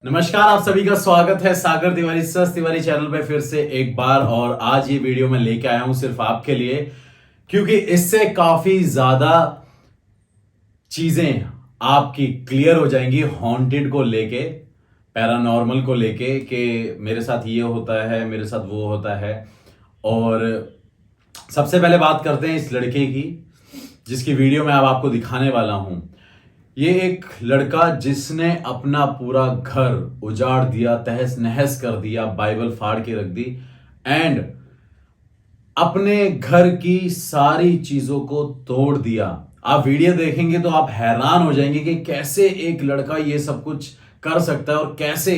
नमस्कार, आप सभी का स्वागत है सागर तिवारी सस तिवारी चैनल पे फिर से एक बार। और आज ये वीडियो मैं लेके आया हूं सिर्फ आपके लिए, क्योंकि इससे काफी ज्यादा चीजें आपकी क्लियर हो जाएंगी हॉन्टेड को लेके, पैरानॉर्मल को लेके कि मेरे साथ ये होता है, मेरे साथ वो होता है। और सबसे पहले बात करते हैं इस लड़के की जिसकी वीडियो मैं अब आपको दिखाने वाला हूं। ये एक लड़का जिसने अपना पूरा घर उजाड़ दिया, तहस नहस कर दिया, बाइबल फाड़ के रख दी एंड अपने घर की सारी चीजों को तोड़ दिया। आप वीडियो देखेंगे तो आप हैरान हो जाएंगे कि कैसे एक लड़का ये सब कुछ कर सकता है और कैसे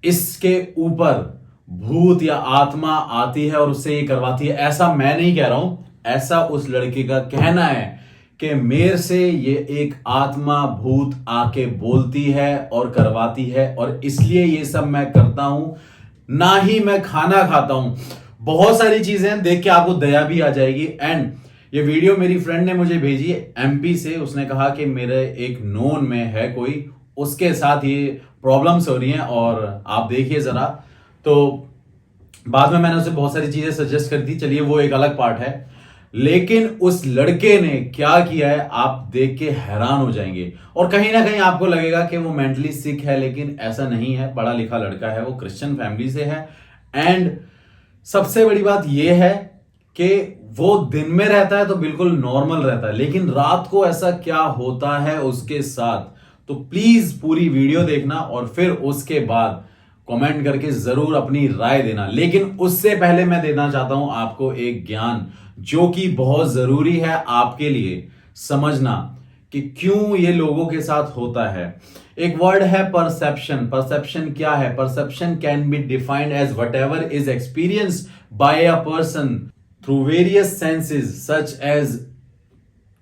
इसके ऊपर भूत या आत्मा आती है और उससे ये करवाती है। ऐसा मैं नहीं कह रहा हूं, ऐसा उस लड़के का कहना है कि मेरे से ये एक आत्मा भूत आके बोलती है और करवाती है, और इसलिए ये सब मैं करता हूं। ना ही मैं खाना खाता हूं, बहुत सारी चीजें देख के आपको दया भी आ जाएगी। एंड ये वीडियो मेरी फ्रेंड ने मुझे भेजी एमपी से। उसने कहा कि मेरे एक नोन में है कोई, उसके साथ ये प्रॉब्लम्स हो रही हैं और आप देखिए जरा। तो बाद में मैंने उसे बहुत सारी चीजें सजेस्ट कर दी, चलिए वो एक अलग पार्ट है। लेकिन उस लड़के ने क्या किया है आप देख के हैरान हो जाएंगे। और कहीं ना कहीं आपको लगेगा कि वो मेंटली सिक है, लेकिन ऐसा नहीं है। पढ़ा लिखा लड़का है, वो क्रिश्चियन फैमिली से है। एंड सबसे बड़ी बात यह है कि वो दिन में रहता है तो बिल्कुल नॉर्मल रहता है, लेकिन रात को ऐसा क्या होता है उसके साथ, तो प्लीज पूरी वीडियो देखना और फिर उसके बाद कमेंट करके जरूर अपनी राय देना। लेकिन उससे पहले मैं देना चाहता हूं आपको एक ज्ञान जो कि बहुत जरूरी है आपके लिए समझना कि क्यों ये लोगों के साथ होता है। एक वर्ड है परसेप्शन। परसेप्शन क्या है? Perception can be defined as whatever is experienced by a person through various senses such as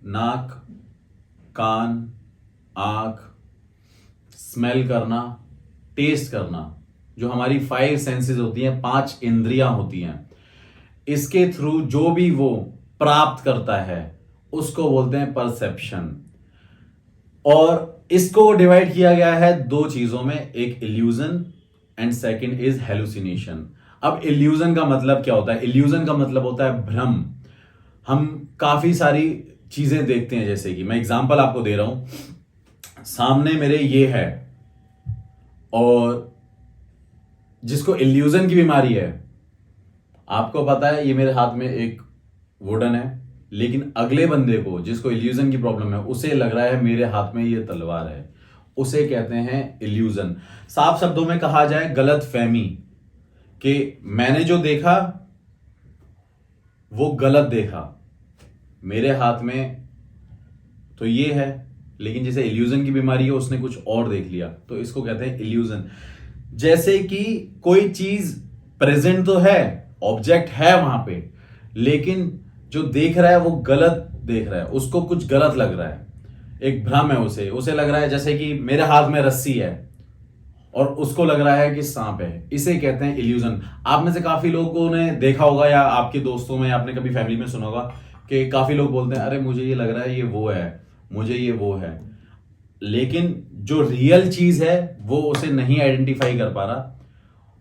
नाक, कान, आंख, स्मेल करना, टेस्ट करना। जो हमारी 5 सेंसेस होती हैं, 5 इंद्रियां होती हैं, इसके थ्रू जो भी वो प्राप्त करता है उसको बोलते हैं परसेप्शन। और इसको डिवाइड किया गया है 2 चीजों में, एक illusion and second is hallucination. अब इल्यूजन का मतलब क्या होता है? इल्यूजन का मतलब होता है भ्रम। हम काफी सारी चीजें देखते हैं, जैसे कि मैं एग्जांपल आपको दे रहा हूं। सामने मेरे ये है, और जिसको इल्यूजन की बीमारी है, आपको पता है ये मेरे हाथ में एक वुडन है, लेकिन अगले बंदे को जिसको इल्यूजन की प्रॉब्लम है उसे लग रहा है मेरे हाथ में ये तलवार है। उसे कहते हैं इल्यूजन। साफ शब्दों में कहा जाए गलत फहमी, कि मैंने जो देखा वो गलत देखा, मेरे हाथ में तो ये है, लेकिन जैसे इल्यूजन की बीमारी है उसने कुछ और देख लिया, तो इसको कहते हैं इल्यूजन। जैसे कि कोई चीज प्रेजेंट तो है, ऑब्जेक्ट है वहां पे, लेकिन जो देख रहा है वो गलत देख रहा है, उसको कुछ गलत लग रहा है, एक भ्रम है उसे लग रहा है जैसे कि मेरे हाथ में रस्सी है और उसको लग रहा है कि सांप है। इसे कहते हैं इल्यूजन। आप में से काफी लोगों ने देखा होगा, या आपके दोस्तों में, आपने कभी फैमिली में सुना होगा कि काफी लोग बोलते हैं अरे मुझे ये लग रहा है ये वो है, मुझे ये वो है, लेकिन जो रियल चीज है वो उसे नहीं आइडेंटिफाई कर पा रहा,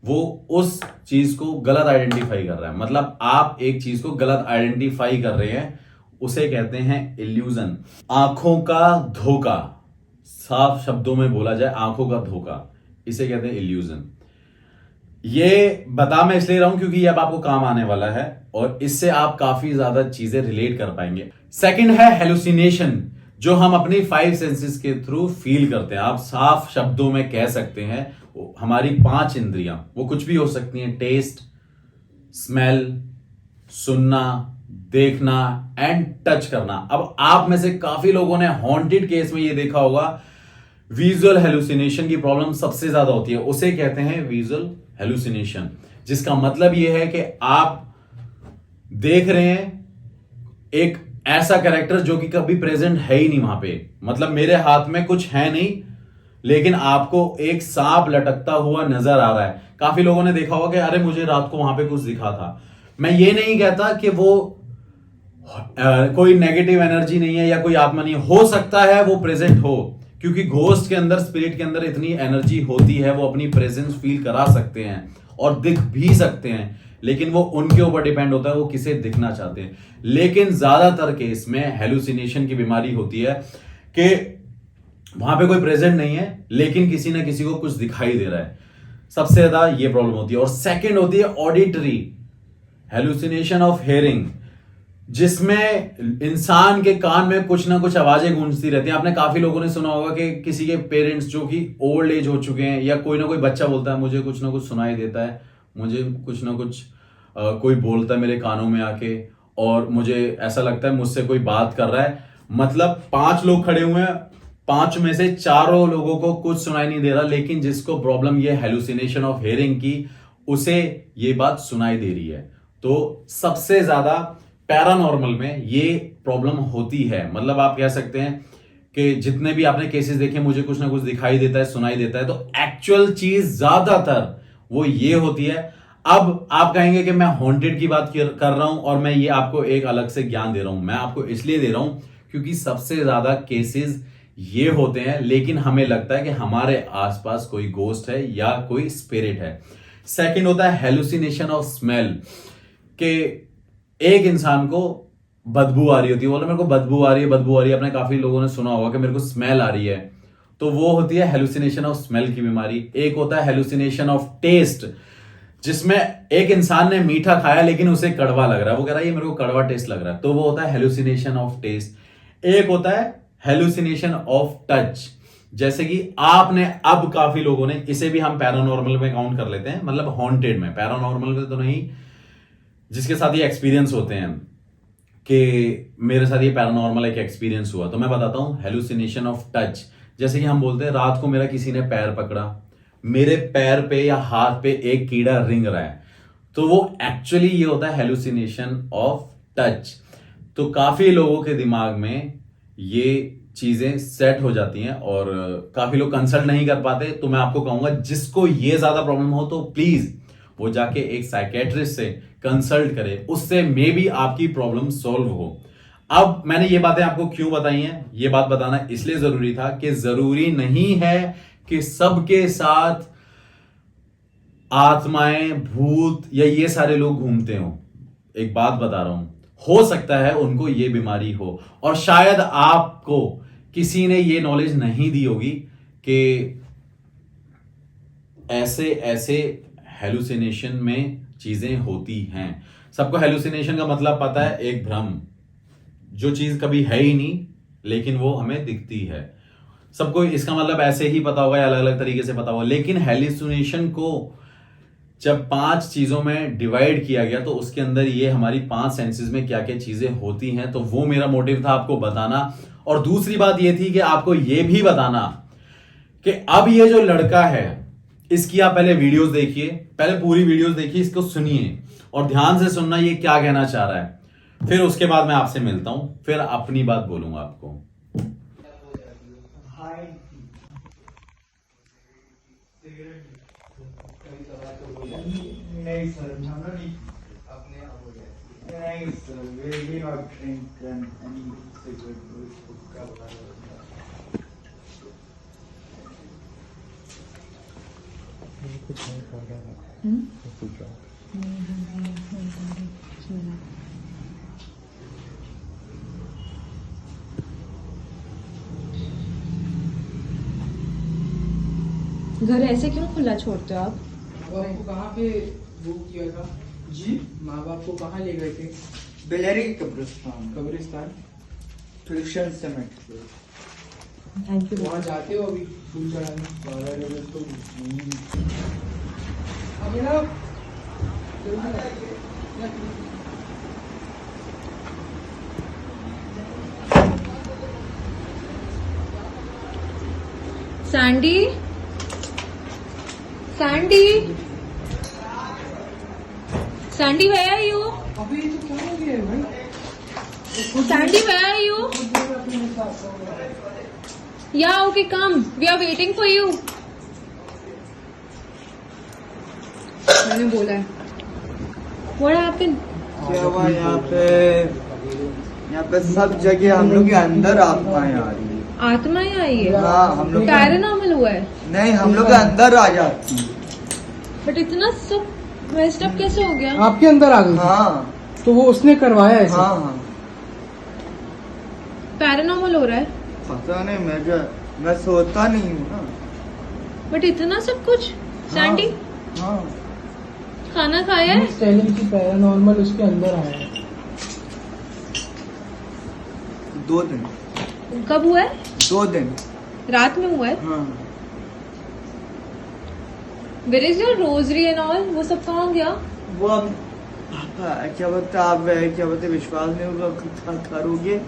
वो उस चीज को गलत आइडेंटिफाई कर रहा है। मतलब आप एक चीज को गलत आइडेंटिफाई कर रहे हैं, उसे कहते हैं इल्यूजन। आंखों का धोखा, साफ शब्दों में बोला जाए आंखों का धोखा, इसे कहते हैं इल्यूजन। ये बता मैं इसलिए रहा हूं क्योंकि ये अब आपको काम आने वाला है और इससे आप काफी ज्यादा चीजें रिलेट कर पाएंगे। सेकंड है हेलुसिनेशन, जो हम अपनी 5 सेंसेस के थ्रू फील करते हैं। आप साफ शब्दों में कह सकते हैं हमारी 5 इंद्रियां, वो कुछ भी हो सकती हैं, टेस्ट, स्मेल, सुनना, देखना एंड टच करना। अब आप में से काफी लोगों ने हॉन्टेड केस में ये देखा होगा, विजुअल हेलुसिनेशन की प्रॉब्लम सबसे ज्यादा होती है, उसे कहते हैं विजुअल हेलुसिनेशन। जिसका मतलब यह है कि आप देख रहे हैं एक ऐसा कैरेक्टर जो कि कभी प्रेजेंट है ही नहीं वहां पे। मतलब मेरे हाथ में कुछ है नहीं, लेकिन आपको एक सांप लटकता हुआ नजर आ रहा है। काफी लोगों ने देखा होगा कि अरे मुझे रात को वहां पे कुछ दिखा था। मैं ये नहीं कहता कि वो कोई नेगेटिव एनर्जी नहीं है या कोई आत्मा नहीं, हो सकता है वो प्रेजेंट हो, क्योंकि घोस्ट के अंदर, स्पिरिट के अंदर इतनी एनर्जी होती है, वो अपनी प्रेजेंस फील करा सकते हैं और दिख भी सकते हैं, लेकिन वो उनके ऊपर डिपेंड होता है वो किसे दिखना चाहते हैं। लेकिन ज्यादातर केस में हेलुसिनेशन की बीमारी होती है कि वहां पे कोई प्रेजेंट नहीं है लेकिन किसी ना किसी को कुछ दिखाई दे रहा है। सबसे ज्यादा ये प्रॉब्लम होती है। और सेकंड होती है ऑडिटरी हेलुसिनेशन ऑफ हियरिंग, जिसमें इंसान के कान में कुछ ना कुछ आवाजें गूंजती रहती हैं। आपने काफी लोगों ने सुना होगा कि किसी के पेरेंट्स जो कि ओल्ड एज हो चुके हैं, या कोई ना कोई बच्चा बोलता है मुझे कुछ ना कुछ सुनाई देता है, मुझे कुछ ना कुछ कोई बोलता है मेरे कानों में आके, और मुझे ऐसा लगता है मुझसे कोई बात कर रहा है। मतलब 5 लोग खड़े हुए हैं, 5 में से 4 लोगों को कुछ सुनाई नहीं दे रहा, लेकिन जिसको प्रॉब्लम ये हेलुसिनेशन ऑफ हियरिंग की, उसे ये बात सुनाई दे रही है। तो सबसे ज्यादा पैरानॉर्मल में ये प्रॉब्लम होती है। मतलब आप कह सकते हैं कि जितने भी आपने केसेस देखे, मुझे कुछ ना कुछ दिखाई देता है, सुनाई देता है, तो एक्चुअल चीज ज्यादातर वो ये होती है। अब आप कहेंगे कि मैं हॉन्टेड की बात कर रहा हूं और मैं ये आपको एक अलग से ज्ञान दे रहा हूं। मैं आपको इसलिए दे रहा हूं क्योंकि सबसे ज्यादा केसेस ये होते हैं, लेकिन हमें लगता है कि हमारे आसपास कोई गोस्ट है या कोई स्पिरिट है। सेकंड होता है हेलुसिनेशन ऑफ स्मेल, कि एक इंसान को बदबू आ रही होती है, बोलो मेरे को बदबू आ रही है, बदबू आ रही है। आपने काफी लोगों ने सुना होगा कि मेरे को स्मेल आ रही है, तो वो होती है हेलुसिनेशन ऑफ स्मेल की बीमारी। एक होता है हेलुसिनेशन ऑफ टेस्ट, जिसमें एक इंसान ने मीठा खाया लेकिन उसे कड़वा लग रहा है, वो कह रहा है ये मेरे को कड़वा टेस्ट लग रहा है, तो वो होता है हेलुसिनेशन ऑफ टेस्ट। एक होता है हेलुसिनेशन ऑफ टच, जैसे कि आपने, अब काफी लोगों ने, इसे भी हम पैरानॉर्मल में काउंट कर लेते हैं, मतलब हॉन्टेड में, पैरानॉर्मल में तो नहीं, जिसके साथ ये एक्सपीरियंस होते हैं कि मेरे साथ ये पैरानॉर्मल एक एक्सपीरियंस हुआ, तो मैं बताता हूं हेलुसिनेशन ऑफ टच। जैसे कि हम बोलते हैं रात को मेरा किसी ने पैर पकड़ा, मेरे पैर पे या हाथ पे एक कीड़ा रिंग रहा है, तो वो एक्चुअली ये होता है हेलुसिनेशन ऑफ टच। तो काफी लोगों के दिमाग में ये चीजें सेट हो जाती हैं और काफी लोग कंसल्ट नहीं कर पाते। तो मैं आपको कहूंगा जिसको ये ज्यादा प्रॉब्लम हो तो प्लीज वो जाके एक साइकेट्रिस्ट से कंसल्ट करे, उससे मे बी आपकी प्रॉब्लम सॉल्व हो। अब मैंने ये बातें आपको क्यों बताई हैं, ये बात बताना इसलिए जरूरी था कि जरूरी नहीं है कि सबके साथ आत्माएं, भूत या ये सारे लोग घूमते हो। एक बात बता रहा हूं, हो सकता है उनको ये बीमारी हो, और शायद आपको किसी ने ये नॉलेज नहीं दी होगी कि ऐसे ऐसे हेलुसिनेशन में चीजें होती हैं। सबको हेलुसिनेशन का मतलब पता है, एक भ्रम, जो चीज कभी है ही नहीं लेकिन वो हमें दिखती है। सबको इसका मतलब ऐसे ही पता होगा या अलग अलग तरीके से पता होगा, लेकिन हेलुसिनेशन को जब 5 चीजों में डिवाइड किया गया तो उसके अंदर ये हमारी 5 सेंसेस में क्या क्या चीजें होती हैं, तो वो मेरा मोटिव था आपको बताना। और दूसरी बात ये थी कि आपको ये भी बताना कि अब ये जो लड़का है, इसकी आप पहले वीडियोस देखिए, पहले पूरी वीडियोस देखिए, इसको सुनिए और ध्यान से सुनना ये क्या कहना चाह रहा है, फिर उसके बाद मैं आपसे मिलता हूं, फिर अपनी बात बोलूंगा आपको। नहीं सर, अपने आप हो जाए। नहीं sir, we will not drink any cigarette का बता रहा कुछ नहीं कर रहा कुछ घर ऐसे क्यों खुला छोड़ते हो आप? माँ बाप को कहाँ पे वो किया था जी? माँ बाप को कहाँ ले गए थे? बेलहरी कब्रिस्तान, कब्रिस्तान। Christian cemetery. Thank you. वहाँ जाते हो अभी फूल चढ़ाने? 12 बजे तो अभी ना Sandy, Sandy, Sandy, where are you? अभी तो क्या हो गया है भाई? Sandy, where are you? Yeah, okay, come. We are waiting for you. मैंने बोला है। What happened? क्या हुआ यहाँ पे सब जगह हम लोग के अंदर आत्माएं आ रही है। आत्माएं आई है? हाँ, हम लोग पैरानॉर्मल हुआ है? नहीं, हम लोग के अंदर आ जाती है। बट इतना सब वेस्ट अप कैसे हो गया? आपके अंदर आ गई? हाँ तो वो उसने करवाया ऐसे? हाँ हाँ, पैरानॉर्मल हो रहा है? पता नहीं, मैं सोता नहीं हूँ ना। बट इतना सब कुछ? सैंडी हाँ, खाना खाया है? टेलिंग की पैरानॉर्मल उसके अंदर आया है। 2 दिन, कब हुआ है? 2 दिन। रात में हुआ है? हाँ, where is your rosary and all? वो सब कहाँ गया? वो अब पापा क्या बोलते, आप क्या बोलते, विश्वास नहीं होगा करोगे,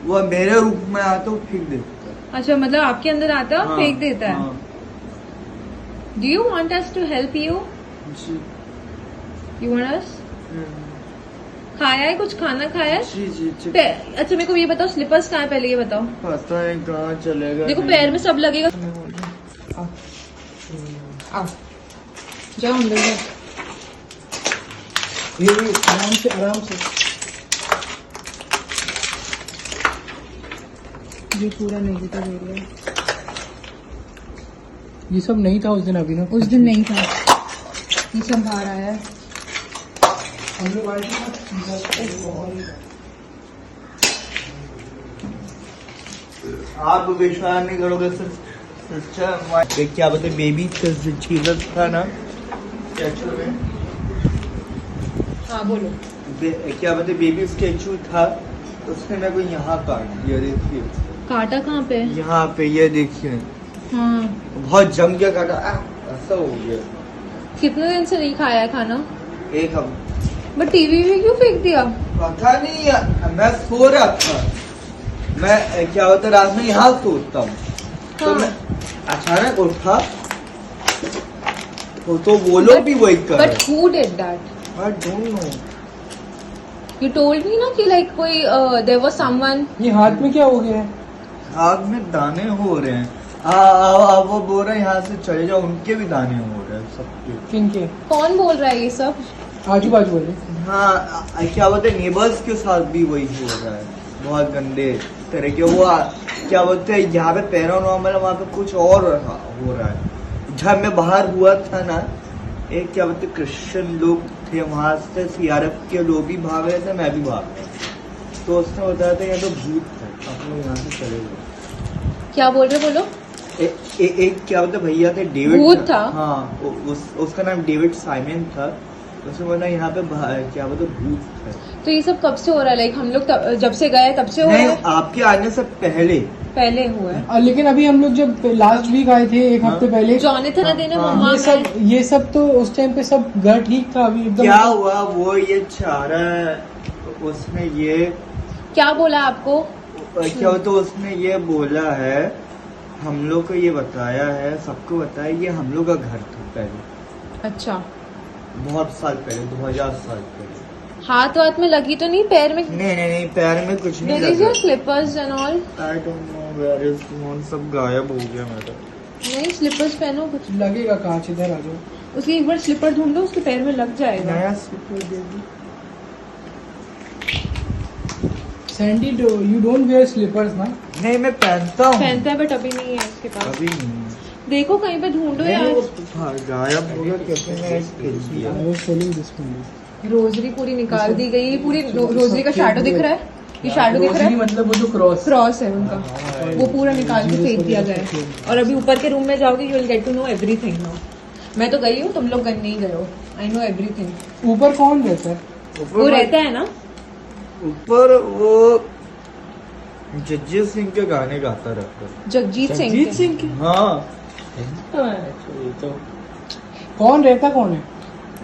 वो मेरे रूप में आता हूँ फेंक देता है। अच्छा, मतलब आपके अंदर आता है और हाँ, फेंक देता है? हाँ, do you want us to help you? जी, यू वांट अस? खाया है? कुछ खाना खाया है? जी जी जी। अच्छा, मेरे को ये बताओ, स्लीपर्स कहाँ है पहले ये बताओ। पता नहीं कहाँ चलेगा। देखो पैर में सब लगेगा। आओ जाओ अंदर जाओ। ये आराम से आराम से। ये पूरा नेगेटिव एरिया। ये सब नहीं था उस दिन अभिनव? उस दिन नहीं था, ये सब बाहर आया है। हम लोग आए थे ना, आप विश्वास नहीं करोगे सर, क्या बोलते, बेबी जीसस था ना स्टैचू में, हाँ बोलो। क्या बोलते, बेबी स्टैचू था, उसने मेरे को यहाँ काट दिया। देखिए काटा कहाँ पे? यहाँ पे, ये देखिए, हाँ, बहुत जम के काटा। ऐसा हो गया। कितने दिन से नहीं खाया है खाना? एक हम, बट टीवी भी क्यों फेंक दिया? पता नहीं, मैं सो रहा था। मैं क्या होता, रात में यहाँ सोता हूँ, तो हाँ। मैं अचानक उठा तो वो लोग भी वही कर but who did that? I don't no. You told me ना कि लाइक कोई देयर वाज समवन। ये हाथ में क्या हो गया है? आग में दाने हो रहे हैं। वो बोल रहे हैं यहाँ से चले जाओ, उनके भी दाने हो रहे हैं सबके। किनके? कौन बोल रहा है ये सब? आजू बाजू वाले? हाँ, क्या बोलते, नेबर्स के साथ भी वही हो रहा है, बहुत गंदे तरह के। वो क्या बोलते हैं, यहाँ पे पैरानॉर्मल है, वहाँ पे कुछ और हो रहा है। जब मैं बाहर हुआ था ना, एक क्या बोलते क्रिश्चियन लोग थे, वहाँ से CRF के लोग भी भाग रहे थे, मैं भी भाग रहा था। तो उसने बताया था यहाँ तो भूत है, आप लोग यहाँ से चले गए। क्या बोल रहे बोलो? एक क्या बोलते भैया थे, डेविड भूत था? हाँ, उसका नाम डेविड साइमन था। उसने बोला यहाँ पे क्या बोलते भूत है। तो ये सब कब से हो रहा है? लाइक हम लोग जब से गए तब से हो रहा नहीं, है? आपके आने से पहले हुआ है। लेकिन अभी हम लोग जब लास्ट वीक आए थे, एक हफ्ते पहले, जॉनथन देने हाँ, मम्मा ये सब तो उस टाइम पे सब घर ठीक था। अभी एकदम क्या हुआ, वो ये चाह रहा है, उसने ये क्या बोला आपको? क्या तो उसने ये बोला है, हम लोग को ये बताया है, सबको बताया, ये हम लोग का घर था पहले, अच्छा, बहुत साल पहले, 2000 साल पहले। हाथ वाथ में लगी तो नहीं? पैर में? नहीं, पैर में कुछ नहीं Where is लगा। your slippers and all? I don't know where is phone, सब गायब हो गया मेरा। नहीं, स्लीपर्स पहनो कुछ। लगेगा कांच, इधर आ जाओ। उसकी एक बार स्लीपर ढूंढो, उसके पैर में लग जाएगा। नया स्लीपर दे दी। Sandy, you don't wear slippers ना? नहीं, मैं पहनता हूँ, पहनता है बट अभी नहीं है उसके पास। अभी नहीं। देखो कहीं पे ढूंढो नहीं, यार। वो गायब हो गया, कैसे मैं खरीद दिया। I was telling this one. Rosary पूरी निकाल दी गई। पूरी रोजरी का शैडो दिख रहा है? ये शैडो दिख रहा रोजरी है? मतलब वो जो क्रॉस है उनका, वो पूरा निकाल के फेंक दिया गया है। और अभी ऊपर के रूम में जाओगे, you will get to know everything now. मैं तो गई हूँ, तुम लोग नहीं गए हो। I know everything. ऊपर कौन रहता है? वो रहता है ना? ऊपर वो जगजीत सिंह के गाने गाता रहता है। जगजीत सिंह के? हाँ, कौन रहता कौन है?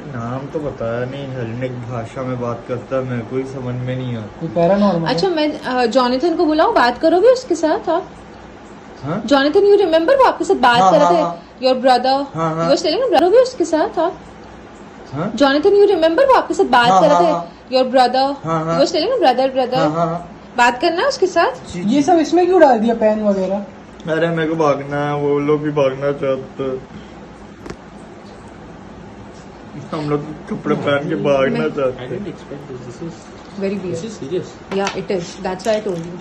नाम तो बताया नहीं, हेलेनिक भाषा में बात करता है, मेरे को ही समझ में नहीं आता। कोई पैरानॉर्मल? अच्छा, मैं जॉनथन को बुलाऊं, बात करोगे उसके साथ आप? हाँ? जॉनथन, यू रिमेम्बर वो आपके साथ बात हाँ, कर रहे थे? हाँ, योर ब्रदर, हाँ, हाँ। यू वर टेलिंग ब्रदर उसके साथ आप? हाँ? जॉनथन, यू रिमेम्बर वो आपके साथ बात हाँ, कर रहे हाँ, थे? हाँ। योर ब्रदर, हाँ, हाँ। यू वर टेलिंग ब्रदर हाँ, हाँ, हाँ। बात करना है उसके साथ? जी, ये सब इसमें क्यों डाल दिया, पेन वगैरह? अरे मेरे को भागना है, वो लोग भी भागना चाहते हैं। हम लोग कपड़े पहन के भागना चाहते हैं। Very weird. This is serious. Yeah, it is. That's why I told you.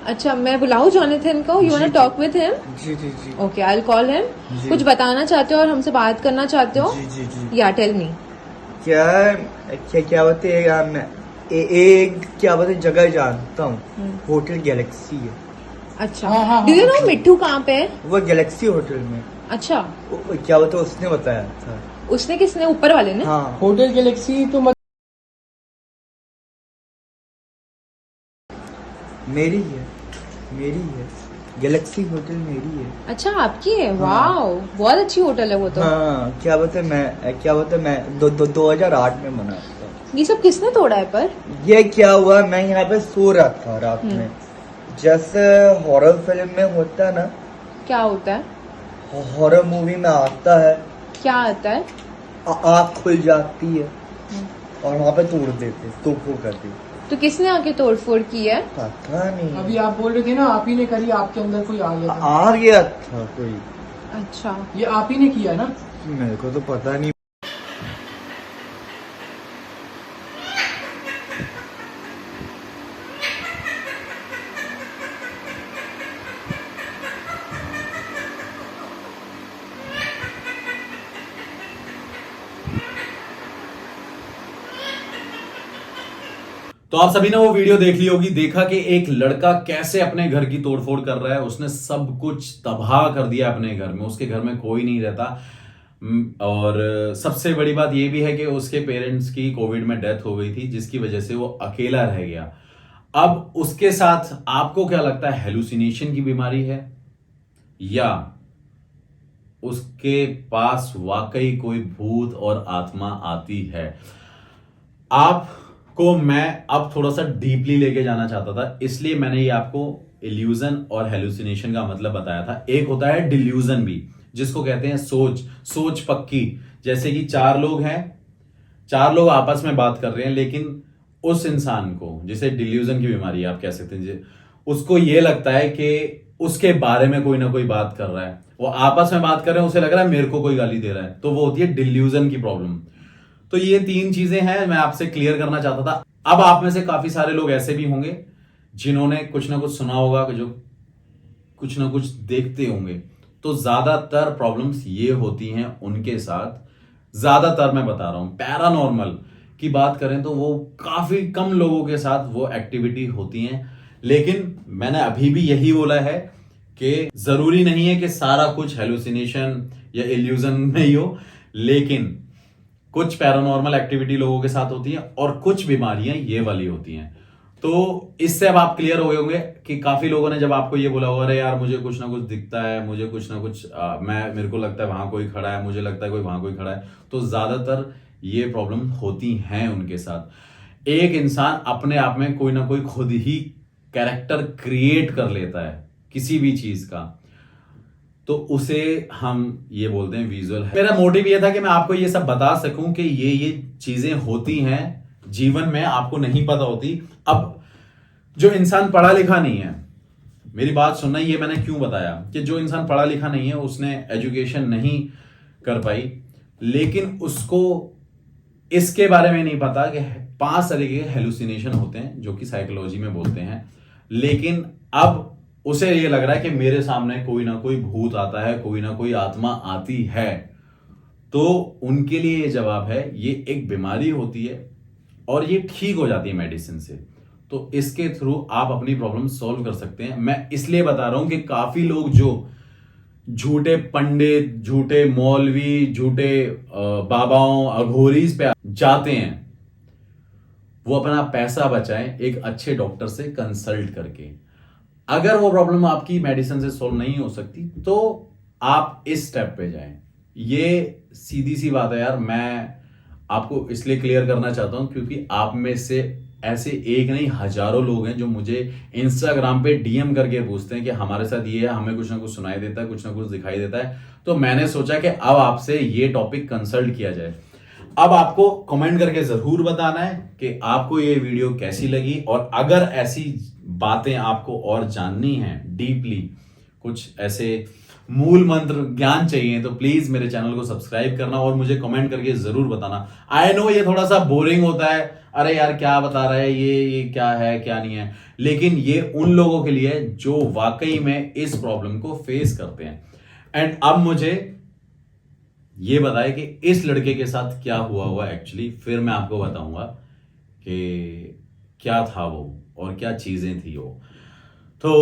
अच्छा मैं बुलाऊं जॉनथन को? You want to talk with him? जी जी जी okay I will call him. जी. कुछ बताना चाहते हो और हमसे बात करना चाहते हो? जी जी जी या टेल मी. क्या क्या क्या बोलते हैं यार, मैं एक क्या बोलते हैं जगह जानता हूँ, होटल गैलेक्सी है. अच्छा हाँ, हाँ, डू यू हाँ. नो मिट्टू कहाँ पे है? वो गैलेक्सी होटल में. अच्छा क्या बोलते हैं, उसने बताया था. उसने किसने? ऊपर वाले ने? हाँ होटल गैलेक्सी तो मेरी है, मेरी है गैलेक्सी होटल, मेरी है. अच्छा आपकी है? वाओ बहुत अच्छी होटल है वो तो. हाँ क्या बोलते हैं, क्या बोलते हैं, मैं 2008 में बना था. ये सब किसने तोड़ा है पर? ये क्या हुआ, मैं यहाँ पे सो रहा था रात में, जैसे हॉरर फिल्म में होता है ना, क्या होता है? हॉरर मूवी में आता है, क्या आता है? आँख खुल जाती है और वहाँ पे तोड़ देते, तोड़ कर दी. तो किसने आके तोड़फोड़ की है? पता नहीं, अभी आप बोल रहे थे ना, आप ही ने करी, आपके अंदर कोई आ गया था. आ गया था कोई. अच्छा ये आप ही ने किया ना? मेरे को तो पता नहीं. तो आप सभी ने वो वीडियो देख ली होगी, देखा कि एक लड़का कैसे अपने घर की तोड़फोड़ कर रहा है. उसने सब कुछ तबाह कर दिया अपने घर में. उसके घर में कोई नहीं रहता. और सबसे बड़ी बात यह भी है कि उसके पेरेंट्स की कोविड में डेथ हो गई थी, जिसकी वजह से वो अकेला रह गया. अब उसके साथ आपको क्या लगता है, हेलुसिनेशन की बीमारी है या उसके पास वाकई कोई भूत और आत्मा आती है? आपको मैं अब थोड़ा सा डीपली लेके जाना चाहता था, इसलिए मैंने ये आपको इल्यूजन और हेलुसिनेशन का मतलब बताया था. एक होता है डिल्यूजन भी, जिसको कहते हैं सोच पक्की. जैसे कि चार लोग हैं, चार लोग आपस में बात कर रहे हैं, लेकिन उस इंसान को, जिसे डिल्यूजन की बीमारी आप कह सकते हैं, उसको ये लगता है कि उसके बारे में कोई ना कोई बात कर रहा है. वो आपस में बात कर रहे हैं, उसे लग रहा है मेरे को कोई गाली दे रहा है. तो वो होती है डिल्यूजन की प्रॉब्लम. तो ये तीन चीजें हैं, मैं आपसे क्लियर करना चाहता था. अब आप में से काफी सारे लोग ऐसे भी होंगे जिन्होंने कुछ ना कुछ सुना होगा, जो कुछ ना कुछ देखते होंगे. तो ज्यादातर प्रॉब्लम्स ये होती हैं उनके साथ. ज्यादातर मैं बता रहा हूं, पैरानॉर्मल की बात करें तो वो काफी कम लोगों के साथ वो एक्टिविटी होती हैं. लेकिन मैंने अभी भी यही बोला है कि जरूरी नहीं है कि सारा कुछ हेलुसिनेशन या इल्यूजन में ही हो, लेकिन कुछ पैरानॉर्मल एक्टिविटी लोगों के साथ होती है और कुछ बीमारियां ये वाली होती हैं. तो इससे अब आप क्लियर हो गए होंगे कि काफी लोगों ने जब आपको ये बोला होगा, अरे यार मुझे कुछ ना कुछ दिखता है, मुझे कुछ ना कुछ मेरे को लगता है वहां कोई खड़ा है, मुझे लगता है कोई वहां कोई खड़ा है. तो ज्यादातर ये प्रॉब्लम होती हैं उनके साथ. एक इंसान अपने आप में कोई ना कोई खुद ही कैरेक्टर क्रिएट कर लेता है किसी भी चीज का, तो उसे हम ये बोलते हैं विजुअल. मेरा मोटिव ये था कि मैं आपको ये सब बता सकूं कि ये चीजें होती हैं जीवन में, आपको नहीं पता होती. अब जो इंसान पढ़ा लिखा नहीं है, मेरी बात सुनना, ये मैंने क्यों बताया कि जो इंसान पढ़ा लिखा नहीं है, उसने एजुकेशन नहीं कर पाई, लेकिन उसको इसके बारे में नहीं पता कि 5 तरीके के हेलुसिनेशन होते हैं जो कि साइकोलॉजी में बोलते हैं. लेकिन अब उसे ये लग रहा है कि मेरे सामने कोई ना कोई भूत आता है, कोई ना कोई आत्मा आती है. तो उनके लिए ये जवाब है, ये एक बीमारी होती है और ये ठीक हो जाती है मेडिसिन से. तो इसके थ्रू आप अपनी प्रॉब्लम सॉल्व कर सकते हैं. मैं इसलिए बता रहा हूं कि काफी लोग जो झूठे पंडित, झूठे मौलवी, झूठे बाबाओं, अघोरीज पे जाते हैं, वो अपना पैसा बचाएं एक अच्छे डॉक्टर से कंसल्ट करके. अगर वो प्रॉब्लम आपकी मेडिसिन से सॉल्व नहीं हो सकती तो आप इस स्टेप पे जाएं. ये सीधी सी बात है यार. मैं आपको इसलिए क्लियर करना चाहता हूं क्योंकि आप में से ऐसे एक नहीं हजारों लोग हैं जो मुझे इंस्टाग्राम पे डीएम करके पूछते हैं कि हमारे साथ ये है, हमें कुछ ना कुछ सुनाई देता है, कुछ ना कुछ दिखाई देता है. तो मैंने सोचा कि अब आपसे ये टॉपिक कंसल्ट किया जाए. अब आपको कमेंट करके जरूर बताना है कि आपको ये वीडियो कैसी लगी, और अगर ऐसी बातें आपको और जाननी है डीपली, कुछ ऐसे मूल मंत्र ज्ञान चाहिए तो प्लीज मेरे चैनल को सब्सक्राइब करना और मुझे कमेंट करके जरूर बताना। आई नो ये थोड़ा सा बोरिंग होता है, अरे यार क्या बता रहा है ये क्या है क्या नहीं है, लेकिन ये उन लोगों के लिए है जो वाकई में इस प्रॉब्लम को फेस करते हैं। एंड अब मुझे ये बताए कि इस लड़के के साथ क्या हुआ एक्चुअली, फिर मैं आपको बताऊंगा कि क्या था वो और क्या चीजें थी वो। तो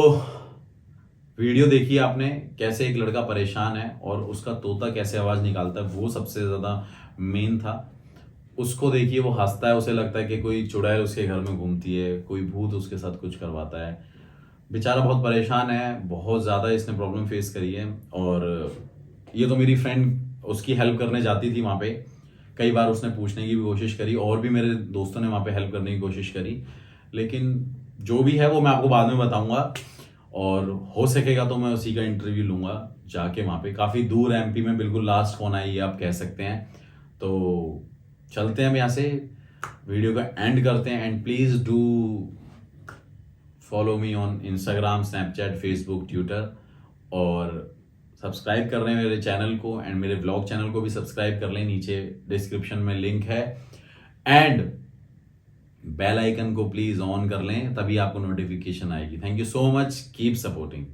वीडियो देखिए आपने, कैसे एक लड़का परेशान है और उसका तोता कैसे आवाज निकालता है, वो सबसे ज्यादा मेन था। उसको देखिए, वो हंसता है, उसे लगता है कि कोई चुड़ैल उसके घर में घूमती है, कोई भूत उसके साथ कुछ करवाता है। बेचारा बहुत परेशान है, बहुत ज़्यादा इसने प्रॉब्लम फेस करी है। और ये तो मेरी फ्रेंड उसकी हेल्प करने जाती थी वहाँ पे, कई बार उसने पूछने की भी कोशिश करी और भी मेरे दोस्तों ने वहाँ पे हेल्प करने की कोशिश करी, लेकिन जो भी है वो मैं आपको बाद में बताऊंगा। और हो सकेगा तो मैं उसी का इंटरव्यू लूंगा जाके वहाँ पे, काफ़ी दूर है एमपी में, बिल्कुल लास्ट कोना ही आप कह सकते हैं। तो चलते हैं हम यहाँ से, वीडियो का एंड करते हैं। And please do follow me on Instagram, Snapchat, Facebook, Twitter, और सब्सक्राइब कर रहे हैं मेरे चैनल को एंड मेरे ब्लॉग चैनल को भी सब्सक्राइब कर लें, नीचे डिस्क्रिप्शन में लिंक है। एंड बेल आइकन को प्लीज ऑन कर लें, तभी आपको नोटिफिकेशन आएगी। Thank you so much, keep supporting.